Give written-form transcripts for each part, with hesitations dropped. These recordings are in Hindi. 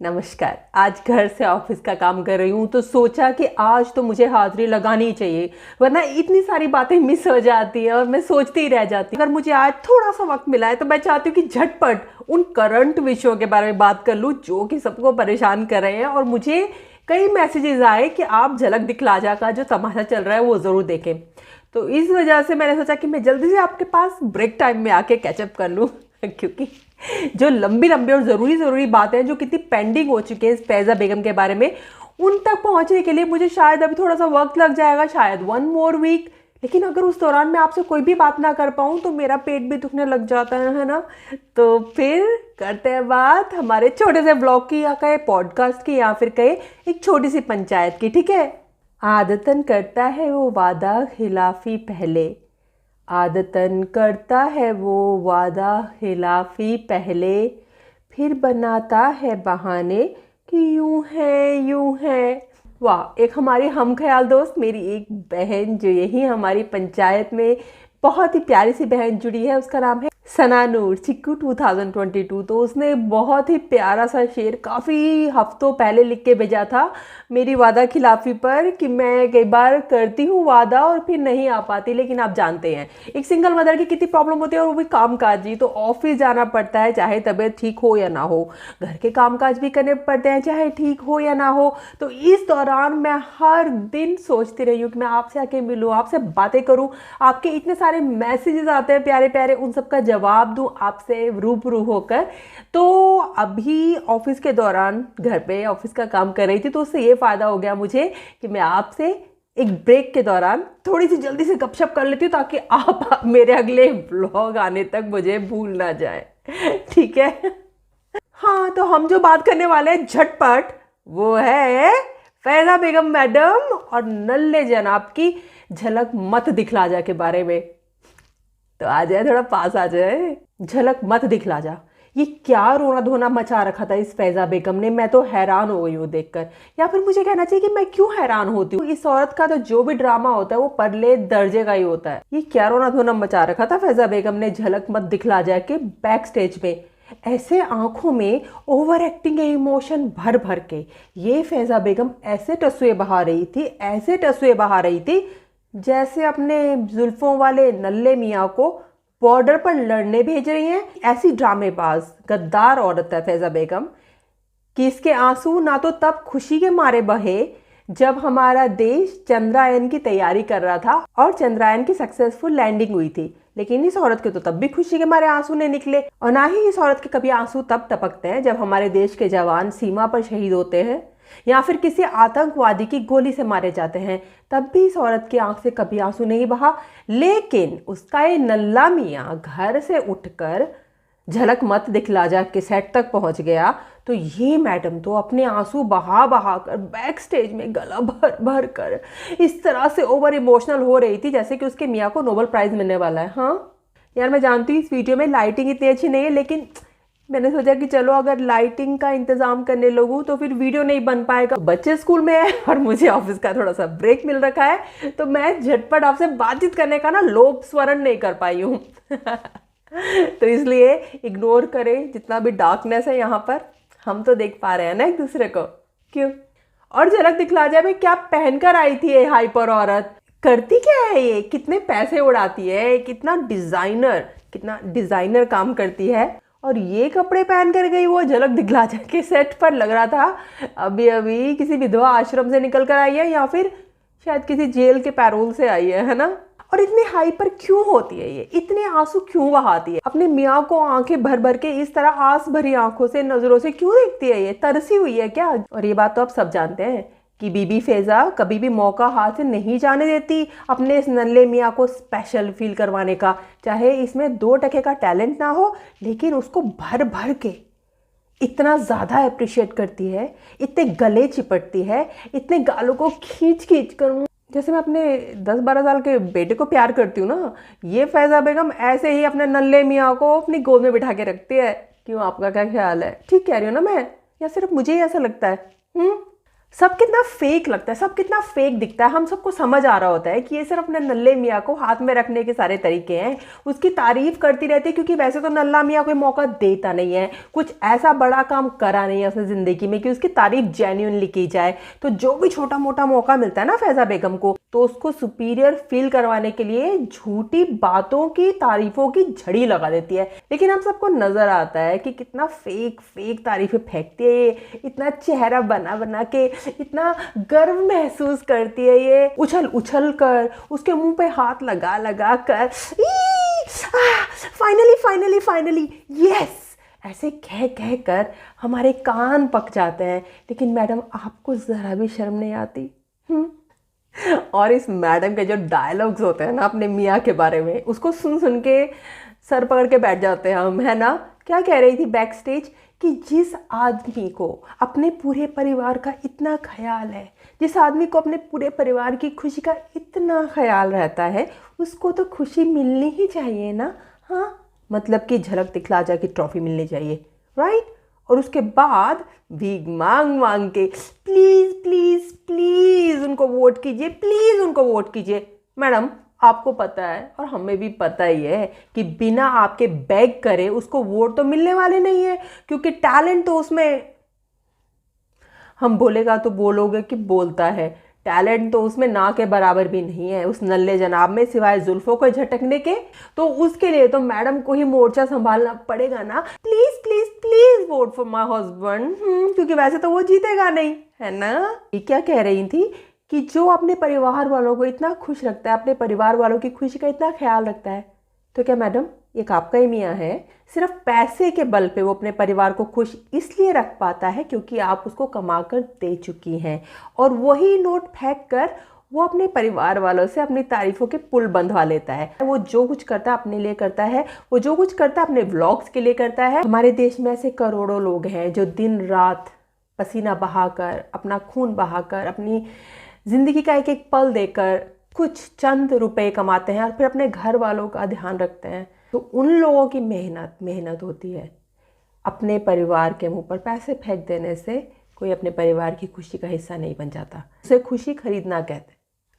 नमस्कार। आज घर से ऑफिस का काम कर रही हूँ तो सोचा कि आज तो मुझे हाजिरी लगानी ही चाहिए, वरना इतनी सारी बातें मिस हो जाती है और मैं सोचती ही रह जाती हूँ। अगर मुझे आज थोड़ा सा वक्त मिला है तो मैं चाहती हूँ कि झटपट उन करंट विषयों के बारे में बात कर लूँ जो कि सबको परेशान कर रहे हैं। और मुझे कई मैसेजेस आए कि आप झलक दिखला जा का जो तमाशा चल रहा है वो ज़रूर देखें। तो इस वजह से मैंने सोचा कि मैं जल्दी से आपके पास ब्रेक टाइम में आके कैचअप कर लूँ क्योंकि जो लंबी लंबी और ज़रूरी बातें हैं जो कितनी पेंडिंग हो चुकी है इस फैज़ा बेगम के बारे में, उन तक पहुंचने के लिए मुझे शायद अभी थोड़ा सा वक्त लग जाएगा, शायद 1 more week। लेकिन अगर उस दौरान मैं आपसे कोई भी बात ना कर पाऊँ तो मेरा पेट भी दुखने लग जाता है ना। तो फिर करते हैं बात हमारे छोटे से ब्लॉग की, या कहे पॉडकास्ट की, या फिर कहे एक छोटी सी पंचायत की। ठीक है। आदतन करता है वो वादा खिलाफी पहले, आदतन करता है वो वादा खिलाफी पहले, फिर बनाता है बहाने कि यूं है यूं है। वाह, एक हमारी हम ख्याल दोस्त, मेरी एक बहन जो यही हमारी पंचायत में बहुत ही प्यारी सी बहन जुड़ी है, उसका नाम है सना नूर चिक्कू 2022। तो उसने बहुत ही प्यारा सा शेर काफ़ी हफ्तों पहले लिख के भेजा था मेरी वादा खिलाफी पर कि मैं कई बार करती हूँ वादा और फिर नहीं आ पाती। लेकिन आप जानते हैं एक सिंगल मदर की कितनी प्रॉब्लम होती है, और वो भी कामकाजी। तो ऑफिस जाना पड़ता है चाहे तबीयत ठीक हो या ना हो, घर के कामकाज भी करने पड़ते हैं चाहे ठीक हो या ना हो। तो इस दौरान मैं हर दिन सोचती रही हूँ कि मैं आपसे आके मिलूँ, आपसे बातें करूँ। आपके इतने सारे मैसेजेस आते हैं प्यारे प्यारे, उन सबका जवाब दूं आपसे रूबरू होकर। तो अभी ऑफिस के दौरान घर पे ऑफिस का काम कर रही थी, तो उससे ये फ़ायदा हो गया मुझे कि मैं आपसे एक ब्रेक के दौरान थोड़ी सी जल्दी से गपशप कर लेती हूँ, ताकि आप मेरे अगले ब्लॉग आने तक मुझे भूल ना जाए। ठीक है। हाँ, तो हम जो बात करने वाले हैं झटपट, वो है फैज़ा बेगम मैडम और नल्ले जनाब की झलक मत दिखला जा के बारे में। तो आ जाए, थोड़ा पास आ जाए। झलक मत दिखला जा, ये क्या रोना धोना मचा रखा था इस फैज़ा बेगम ने। मैं तो हैरान हो गई हूँ देखकर, या फिर मुझे कहना चाहिए कि मैं क्यों हैरान होती हूँ। इस औरत का तो जो भी ड्रामा होता है वो परले दर्जे का ही होता है। ये क्या रोना धोना मचा रखा था फैज़ा बेगम ने झलक मत दिखला जा के बैक स्टेज पे, ऐसे आंखों में ओवर एक्टिंग इमोशन भर भर के ये फैज़ा बेगम ऐसे टसुए बहा रही थी, ऐसे टसुए बहा रही थी जैसे अपने जुल्फों वाले नल्ले मियाँ को बॉर्डर पर लड़ने भेज रही हैं। ऐसी ड्रामेबाज गद्दार औरत है फैज़ा बेगम कि इसके आंसू ना तो तब खुशी के मारे बहे जब हमारा देश चंद्रयान की तैयारी कर रहा था और चंद्रयान की सक्सेसफुल लैंडिंग हुई थी, लेकिन इस औरत के तो तब भी खुशी के मारे आंसू नहीं निकले। और ना ही इस औरत के कभी आंसू तब टपकते हैं जब हमारे देश के जवान सीमा पर शहीद होते हैं या फिर किसी आतंकवादी की गोली से मारे जाते हैं, तब भी इस औरत की आंख से कभी आंसू नहीं बहा। लेकिन उसका ये नल्ला मियाँ घर से उठकर झलक मत दिखला जा के सेट तक पहुंच गया, तो ये मैडम तो अपने आंसू बहा बहा कर बैक स्टेज में गला भर भर कर इस तरह से ओवर इमोशनल हो रही थी जैसे कि उसके मियाँ को नोबेल प्राइज मिलने वाला है। हाँ यार, मैं जानती हूँ इस वीडियो में लाइटिंग इतनी अच्छी नहीं है, लेकिन मैंने सोचा कि चलो अगर लाइटिंग का इंतजाम करने लगूँ तो फिर वीडियो नहीं बन पाएगा। बच्चे स्कूल में है और मुझे ऑफिस का थोड़ा सा ब्रेक मिल रखा है, तो मैं झटपट आपसे बातचीत करने का ना लोभ स्वरण नहीं कर पाई हूँ। तो इसलिए इग्नोर करें जितना भी डार्कनेस है यहाँ पर, हम तो देख पा रहे हैं ना एक दूसरे को। क्यों? और झलक दिखला जाए में क्या पहनकर आई थी ये हाइपर औरत, करती क्या है ये, कितने पैसे उड़ाती है, कितना डिजाइनर काम करती है, और ये कपड़े पहन कर गई वो झलक दिखला जा के सेट पर। लग रहा था अभी अभी किसी विधवा आश्रम से निकल कर आई है या फिर शायद किसी जेल के पैरोल से आई है ना। और इतनी हाइपर क्यों होती है ये, इतने आंसू क्यों बहाती है, अपने मियाँ को आंखें भर भर के इस तरह आस भरी आंखों से नजरों से क्यों देखती है, ये तरसी हुई है क्या। और ये बात तो आप सब जानते हैं कि बीबी फैज़ा कभी भी मौका हाथ से नहीं जाने देती अपने इस नल्ले मियाँ को स्पेशल फील करवाने का। चाहे इसमें 2 टके का टैलेंट ना हो, लेकिन उसको भर भर के इतना ज़्यादा अप्रिशिएट करती है, इतने गले चिपटती है, इतने गालों को खींच खींच कर, जैसे मैं अपने 10-12 साल के बेटे को प्यार करती हूँ ना, ये फैज़ा बेगम ऐसे ही अपने नल्ले मियाँ को अपनी गोद में बिठा के रखती है। क्यों, आपका क्या ख्याल है? ठीक कह रही हूँ ना मैं, या सिर्फ मुझे ही ऐसा लगता है? सब कितना फेक लगता है, सब कितना फेक दिखता है। हम सबको समझ आ रहा होता है कि ये सिर्फ अपने नल्ले मियाँ को हाथ में रखने के सारे तरीके हैं, उसकी तारीफ करती रहती है, क्योंकि वैसे तो नल्ला मियाँ कोई मौका देता नहीं है, कुछ ऐसा बड़ा काम करा नहीं है उसने ज़िंदगी में कि उसकी तारीफ जेन्युइनली की जाए। तो जो भी छोटा मोटा मौका मिलता है ना फैज़ा बेगम को, तो उसको सुपीरियर फील करवाने के लिए झूठी बातों की तारीफों की झड़ी लगा देती है। लेकिन हम सबको नजर आता है कि कितना फेक फेक तारीफें फेंकती है ये, इतना चेहरा बना बना के, इतना गर्व महसूस करती है ये, उछल उछल कर, उसके मुंह पे हाथ लगा लगा कर, फाइनली फाइनली फाइनली यस, ऐसे कह कह कर हमारे कान पक जाते हैं। लेकिन मैडम आपको जरा भी शर्म नहीं आती? और इस मैडम के जो डायलॉग्स होते हैं ना अपने मियाँ के बारे में, उसको सुन सुन के सर पकड़ के बैठ जाते हैं हम, है ना। क्या कह रही थी बैक स्टेज कि जिस आदमी को अपने पूरे परिवार का इतना ख्याल है, जिस आदमी को अपने पूरे परिवार की खुशी का इतना ख्याल रहता है, उसको तो खुशी मिलनी ही चाहिए ना। हाँ, मतलब कि झलक दिखला जा की ट्रॉफी मिलनी चाहिए, राइट। और उसके बाद भीख मांग मांग के प्लीज़ प्लीज़ प्लीज़ उनको वोट कीजिए, प्लीज़ उनको वोट कीजिए। मैडम आपको पता है और हमें भी पता ही है कि बिना आपके बेग करे उसको वोट तो मिलने वाले नहीं है, क्योंकि टैलेंट तो उसमें, हम बोलेगा तो बोलोगे कि बोलता है, टैलेंट तो उसमें ना के बराबर भी नहीं है उस नल्ले जनाब में, सिवाय जुल्फों को झटकने के। तो उसके लिए तो मैडम को ही मोर्चा संभालना पड़ेगा ना। Please please please vote for my husband, क्योंकि वैसे तो वो जीतेगा नहीं, है ना। ये क्या कह रही थी कि जो अपने परिवार वालों को इतना खुश रखता है, अपने परिवार वालों की खुशी का इतना ख्याल रखता है, तो क्या मैडम एक आपका ही मियाँ है, सिर्फ पैसे के बल पे वो अपने परिवार को खुश इसलिए रख पाता है क्योंकि आप उसको कमा कर दे चुकी हैं, और वही नोट फेंक कर वो अपने परिवार वालों से अपनी तारीफों के पुल बंधवा लेता है। वो जो कुछ करता है अपने लिए करता है, वो जो कुछ करता है अपने व्लॉग्स के लिए करता है। हमारे देश में ऐसे करोड़ों लोग हैं जो दिन रात पसीना बहाकर, अपना खून बहाकर, अपनी ज़िंदगी का एक एक पल देकर कुछ चंद रुपए कमाते हैं और फिर अपने घर वालों का ध्यान रखते हैं। तो उन लोगों की मेहनत होती है। अपने परिवार के मुंह पर पैसे फेंक देने से कोई अपने परिवार की खुशी का हिस्सा नहीं बन जाता, उसे खुशी खरीदना कहते हैं।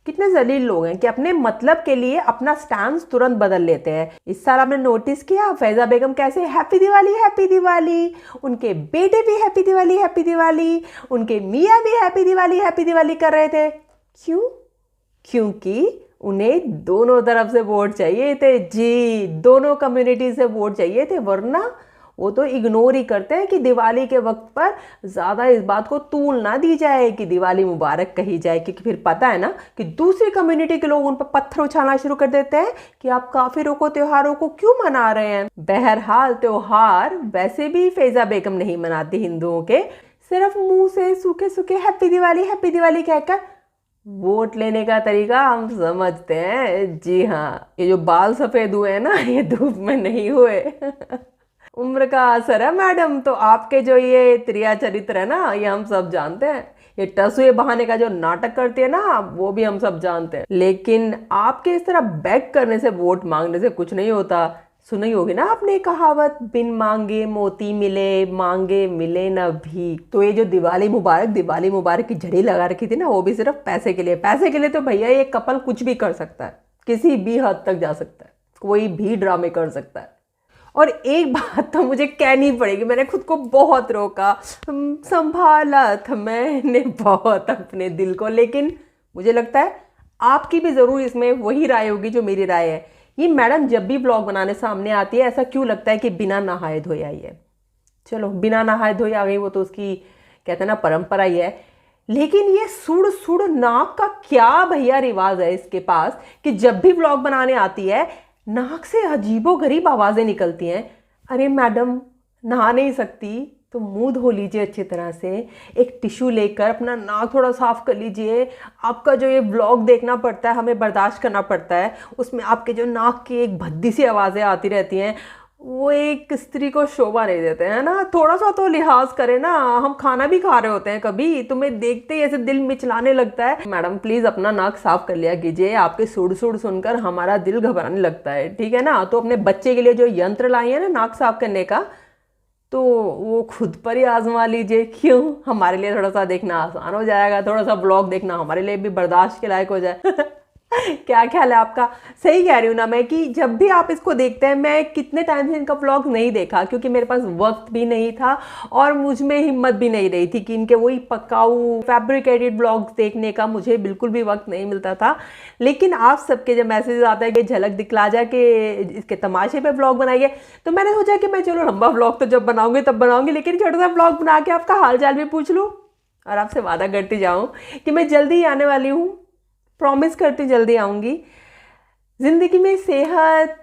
कितने जलील लोग हैं कि अपने मतलब के लिए अपना स्टैंड तुरंत बदल लेते हैं। इस साल आपने नोटिस किया फैज़ा बेगम कैसे हैप्पी दिवाली, उनके बेटे भी हैप्पी दिवाली, उनके मियाँ भी हैप्पी दिवाली कर रहे थे। क्यों? क्योंकि उन्हें दोनों तरफ से वोट चाहिए थे जी, दोनों कम्युनिटी से वोट चाहिए थे, वरना वो तो इग्नोर ही करते हैं कि दिवाली के वक्त पर ज़्यादा इस बात को तूल ना दी जाए कि दिवाली मुबारक कही जाए, क्योंकि फिर पता है ना कि दूसरी कम्युनिटी के लोग उन पर पत्थर उछालना शुरू कर देते हैं कि आप काफिरों को त्योहारों को क्यों मना रहे हैं। बहरहाल त्योहार वैसे भी फैज़ा बेगम नहीं मनाती हिंदुओं के, सिर्फ मुंह से सूखे सूखे हैप्पी दिवाली कहकर वोट लेने का तरीका हम समझते हैं। जी हाँ, ये जो बाल सफेद हुए हैं ना, ये धूप में नहीं हुए। उम्र का असर है मैडम। तो आपके जो ये त्रिया चरित्र है ना, ये हम सब जानते हैं। ये टसुए बहाने का जो नाटक करती है ना, वो भी हम सब जानते हैं। लेकिन आपके इस तरह बैक करने से, वोट मांगने से कुछ नहीं होता। सुनी होगी ना आपने कहावत, बिन मांगे मोती मिले, मांगे मिले न भीख। तो ये जो दिवाली मुबारक की झड़ी लगा रखी थी ना, वो भी सिर्फ पैसे के लिए। पैसे के लिए तो भैया ये कपल कुछ भी कर सकता है, किसी भी हद तक जा सकता है, कोई भी ड्रामे कर सकता है। और एक बात तो मुझे कहनी पड़ेगी, मैंने खुद को बहुत रोका, संभाला था मैंने बहुत अपने दिल को, लेकिन मुझे लगता है आपकी भी ज़रूर इसमें वही राय होगी जो मेरी राय है। ये मैडम जब भी ब्लॉग बनाने सामने आती है, ऐसा क्यों लगता है कि बिना नहाए धोए आई है। चलो बिना नहाए धोए आ गई, वो तो उसकी कहते हैं ना परंपरा ही है। लेकिन ये सुड़ सुड़ नाक का क्या भैया रिवाज है इसके पास कि जब भी ब्लॉग बनाने आती है नाक से अजीबोगरीब आवाज़ें निकलती हैं। अरे मैडम नहा नहीं सकती तो मुंह धो लीजिए अच्छी तरह से, एक टिश्यू लेकर अपना नाक थोड़ा साफ कर लीजिए। आपका जो ये व्लॉग देखना पड़ता है, हमें बर्दाश्त करना पड़ता है, उसमें आपके जो नाक की एक भद्दी सी आवाज़ें आती रहती हैं, वो एक स्त्री को शोभा नहीं देते हैं ना। थोड़ा सा तो लिहाज करें ना, हम खाना भी खा रहे होते हैं, कभी तुम्हें देखते ही ऐसे दिल मिचलाने लगता है। मैडम प्लीज़ अपना नाक साफ कर लिया कीजिए, आपके सुड़ सुड़ सुनकर हमारा दिल घबराने लगता है, ठीक है ना। तो अपने बच्चे के लिए जो यंत्र लाई है ना नाक साफ करने का, तो वो खुद पर ही आजमा लीजिए, क्यों, हमारे लिए थोड़ा सा देखना आसान हो जाएगा, थोड़ा सा ब्लॉग देखना हमारे लिए भी बर्दाश्त के लायक हो जाए। क्या ख्याल है आपका? सही कह रही हूँ ना मैं कि जब भी आप इसको देखते हैं, मैं कितने टाइम से इनका व्लॉग नहीं देखा क्योंकि मेरे पास वक्त भी नहीं था और मुझ में हिम्मत भी नहीं रही थी कि इनके वही पकाऊ फैब्रिकेटेड व्लॉग्स देखने का मुझे बिल्कुल भी वक्त नहीं मिलता था। लेकिन आप सबके जब मैसेज आता है कि झलक दिखला जा के इसके तमाशे पे व्लॉग बनाइए, तो मैंने सोचा कि मैं चलो लंबा व्लॉग तो जब बनाऊंगी तब बनाऊंगी, लेकिन छोटा सा व्लॉग बना के आपका हाल चाल भी पूछ लूँ और आपसे वादा करती जाऊँ कि मैं जल्दी ही आने वाली हूँ, प्रॉमिस करती जल्दी आऊँगी। ज़िंदगी में सेहत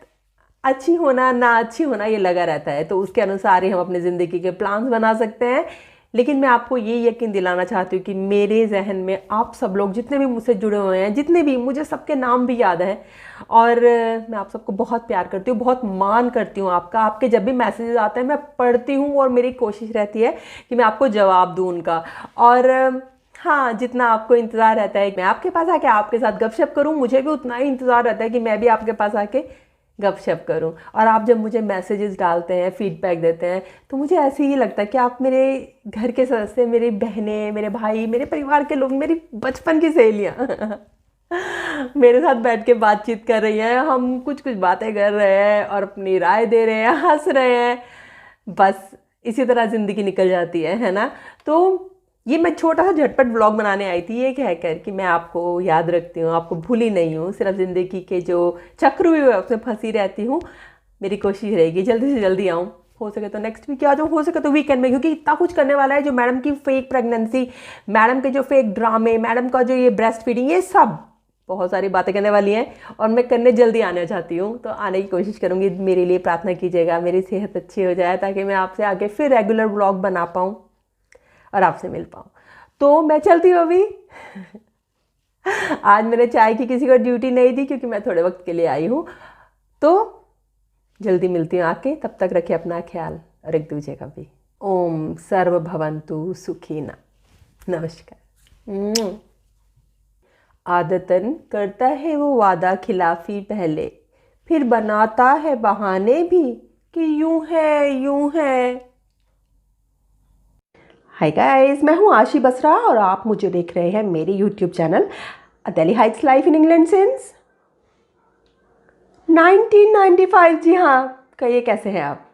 अच्छी होना ना अच्छी होना ये लगा रहता है, तो उसके अनुसार ही हम अपनी ज़िंदगी के प्लान्स बना सकते हैं। लेकिन मैं आपको ये यकीन दिलाना चाहती हूँ कि मेरे जहन में आप सब लोग जितने भी मुझसे जुड़े हुए हैं, जितने भी, मुझे सबके नाम भी याद हैं और मैं आप सबको बहुत प्यार करती हूँ, बहुत मान करती हूँ आपका। आपके जब भी मैसेजेस आते हैं मैं पढ़ती हूँ और मेरी कोशिश रहती है कि मैं आपको जवाब दूँ उनका। और हाँ, जितना आपको इंतज़ार रहता है कि मैं आपके पास आके आपके साथ गपशप करूँ, मुझे भी उतना ही इंतज़ार रहता है कि मैं भी आपके पास आके गपशप करूं। और आप जब मुझे मैसेजेस डालते हैं, फीडबैक देते हैं, तो मुझे ऐसे ही लगता है कि आप मेरे घर के सदस्य, मेरी बहनें, मेरे भाई, मेरे परिवार के लोग, मेरी बचपन की सहेलियाँ मेरे साथ बैठ के बातचीत कर रही हैं, हम कुछ कुछ बातें कर रहे हैं और अपनी राय दे रहे हैं, हंस रहे हैं, बस इसी तरह ज़िंदगी निकल जाती है ना। तो ये मैं छोटा सा झटपट ब्लॉग बनाने आई थी ये कहकर कि मैं आपको याद रखती हूँ, आपको भूली नहीं हूँ, सिर्फ ज़िंदगी के जो चक्रव्यूह है उसमें फंसी रहती हूँ। मेरी कोशिश रहेगी जल्दी से जल्दी आऊँ, हो सके तो नेक्स्ट वीक आ जाऊँ, हो सके तो वीकेंड में, क्योंकि इतना कुछ करने वाला है। जो मैडम की फेक प्रेगनेंसी, मैडम के जो फेक ड्रामे, मैडम का जो ये ब्रेस्ट फीडिंग, ये सब बहुत सारी बातें करने वाली हैं और मैं करने जल्दी आना चाहती हूँ, तो आने की कोशिश करूँगी। मेरे लिए प्रार्थना कीजिएगा, मेरी सेहत अच्छी हो जाए ताकि मैं आपसे आगे फिर रेगुलर ब्लॉग बना पाऊँ और आपसे मिल पाऊँ। तो मैं चलती हूँ अभी। आज मैंने चाय की किसी को ड्यूटी नहीं दी क्योंकि मैं थोड़े वक्त के लिए आई हूँ। तो जल्दी मिलती हूँ आके, तब तक रखिए अपना ख्याल और एक दूसरे का भी। ओम सर्व भवन्तु सुखिना। नमस्कार। आदतन करता है वो वादा खिलाफी पहले, फिर बनाता है बहाने भी कि यूं है यूं है। हाय गाइस, मैं हूँ आशी बसरा और आप मुझे देख रहे हैं मेरे YouTube channel Delhi Heights life in England since 1995। जी हाँ, कहिए कैसे हैं आप?